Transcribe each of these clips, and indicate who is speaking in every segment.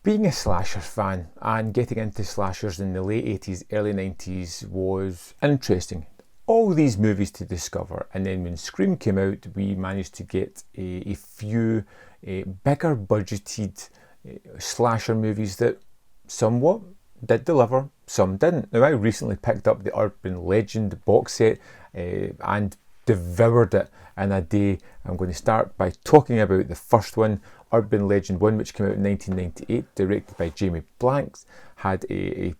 Speaker 1: Being a slasher fan and getting into slashers in the late 80s, early 90s was interesting. All these movies to discover, and then when Scream came out, we managed to get a few bigger budgeted slasher movies that somewhat did deliver, some didn't. Now, I recently picked up the Urban Legend box set and devoured it in a day. I'm going to start by talking about the first one, Urban Legend 1, which came out in 1998, directed by Jamie Blanks, had a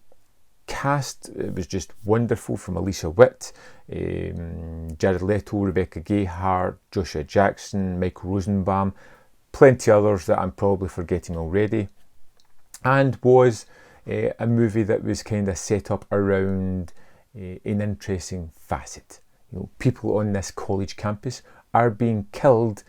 Speaker 1: cast. It was just wonderful, from Alicia Witt, Jared Leto, Rebecca Gayheart, Joshua Jackson, Michael Rosenbaum, plenty others that I'm probably forgetting already, and was a movie that was kind of set up around an interesting facet. People on this college campus are being killed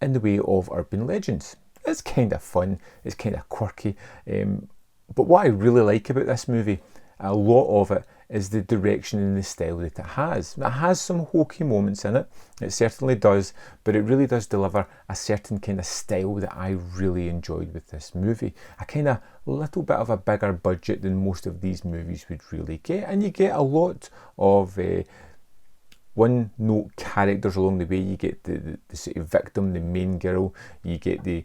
Speaker 1: in the way of urban legends. It's kind of fun, it's kind of quirky, but what I really like about this movie, a lot of it, is the direction and the style that it has. It has some hokey moments in it, it certainly does, but it really does deliver a certain kind of style that I really enjoyed with this movie. A kind of little bit of a bigger budget than most of these movies would really get, and you get a lot of one-note characters along the way. You get the sort of victim, the main girl. You get the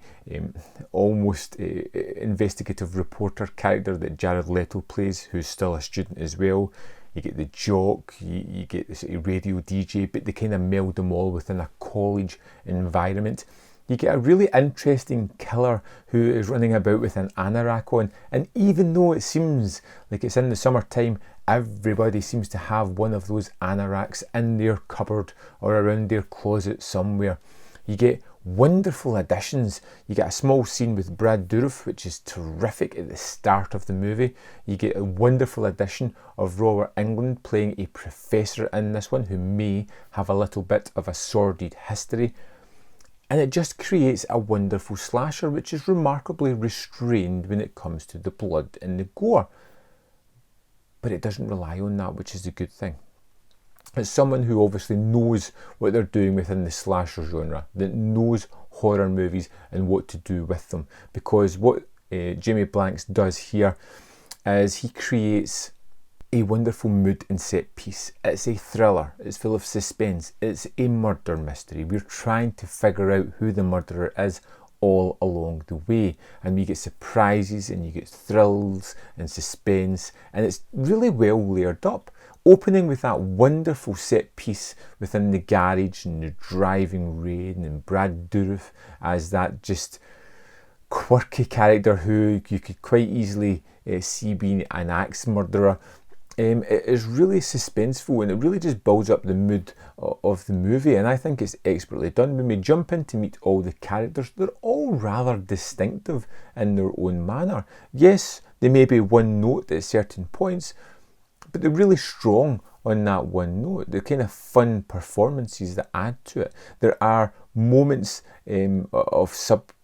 Speaker 1: almost investigative reporter character that Jared Leto plays, who's still a student as well. You get the jock, you get the sort of radio DJ, but they kind of meld them all within a college environment. You get a really interesting killer who is running about with an anorak on, and even though it seems like it's in the summertime, everybody seems to have one of those anoraks in their cupboard or around their closet somewhere. You get wonderful additions. You get a small scene with Brad Dourif, which is terrific at the start of the movie. You get a wonderful addition of Robert Englund playing a professor in this one, who may have a little bit of a sordid history. And it just creates a wonderful slasher, which is remarkably restrained when it comes to the blood and the gore. But it doesn't rely on that, which is a good thing. It's someone who obviously knows what they're doing within the slasher genre, that knows horror movies and what to do with them. Because what Jamie Blanks does here is he creates a wonderful mood and set piece. It's a thriller, it's full of suspense, it's a murder mystery. We're trying to figure out who the murderer is all along the way, and we get surprises and you get thrills and suspense, and it's really well layered up, opening with that wonderful set piece within the garage and the driving rain and Brad Dourif as that just quirky character who you could quite easily see being an axe murderer. It is really suspenseful, and it really just builds up the mood of the movie, and I think it's expertly done. When we jump in to meet all the characters, they're all rather distinctive in their own manner. Yes, they may be one note at certain points, but they're really strong on that one note. They're kind of fun performances that add to it. There are moments of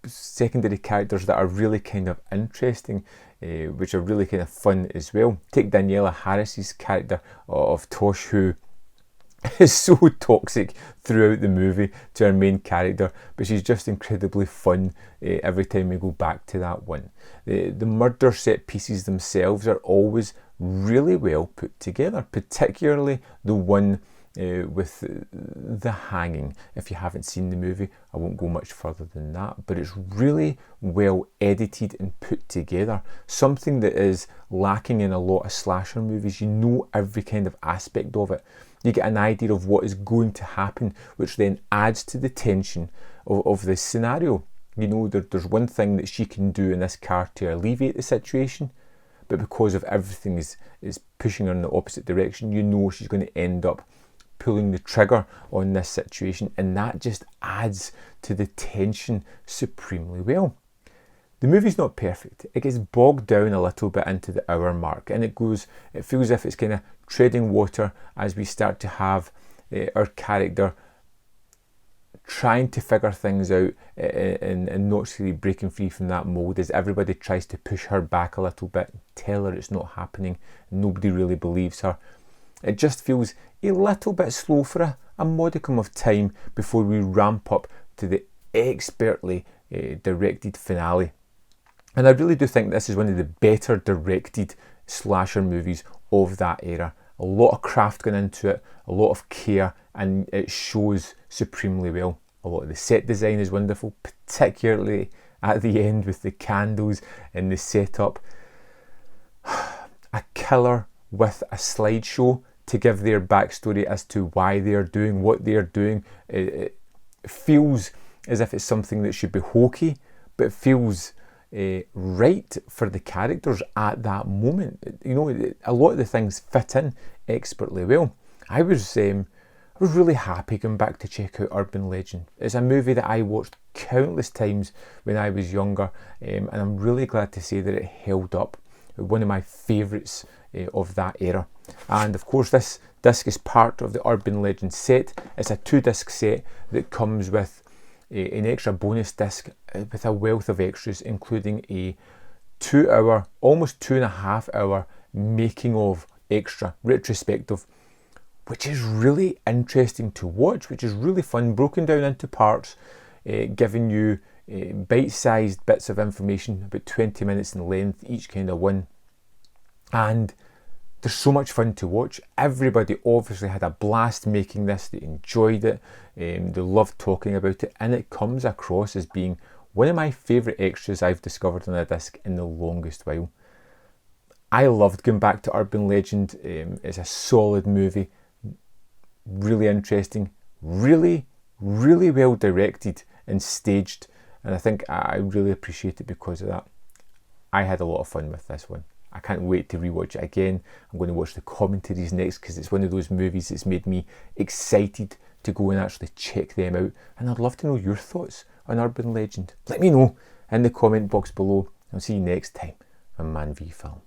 Speaker 1: secondary characters that are really kind of interesting, which are really kind of fun as well. Take Daniela Harris's character of Tosh, who is so toxic throughout the movie to our main character, but she's just incredibly fun every time we go back to that one. The murder set pieces themselves are always really well put together, particularly the one with the hanging. If you haven't seen the movie, I won't go much further than that, but it's really well edited and put together, something that is lacking in a lot of slasher movies. You know every kind of aspect of it. You get an idea of what is going to happen, which then adds to the tension of this scenario. You know, there's one thing that she can do in this car to alleviate the situation, but because of everything is pushing her in the opposite direction, you know she's going to end up pulling the trigger on this situation, and that just adds to the tension supremely well. The movie's not perfect. It gets bogged down a little bit into the hour mark, and it feels as if it's kind of treading water as we start to have our character trying to figure things out and not really breaking free from that mold, as everybody tries to push her back a little bit, tell her it's not happening, nobody really believes her. It just feels a little bit slow for a modicum of time before we ramp up to the expertly directed finale. And I really do think this is one of the better directed slasher movies of that era. A lot of craft going into it, a lot of care, and it shows supremely well. A lot of the set design is wonderful, particularly at the end with the candles and the setup. A killer with a slideshow to give their backstory as to why they're doing what they're doing. It feels as if it's something that should be hokey, but it feels right for the characters at that moment. You know, a lot of the things fit in expertly well. I was really happy going back to check out Urban Legend. It's a movie that I watched countless times when I was younger, and I'm really glad to say that it held up. One of my favourites of that era. And of course this disc is part of the Urban Legend set. It's a 2-disc set that comes with an extra bonus disc with a wealth of extras, including a 2-hour, almost 2.5 hour making of extra retrospective, which is really interesting to watch, which is really fun, broken down into parts, giving you bite-sized bits of information, about 20 minutes in length, each kind of one. And they're so much fun to watch. Everybody obviously had a blast making this. They enjoyed it. They loved talking about it. And it comes across as being one of my favourite extras I've discovered on a disc in the longest while. I loved going back to Urban Legend. It's a solid movie. Really interesting. Really, really well directed and staged. And I think I really appreciate it because of that. I had a lot of fun with this one. I can't wait to rewatch it again. I'm going to watch the commentaries next because it's one of those movies that's made me excited to go and actually check them out. And I'd love to know your thoughts on Urban Legend. Let me know in the comment box below. I'll see you next time on Man v Film.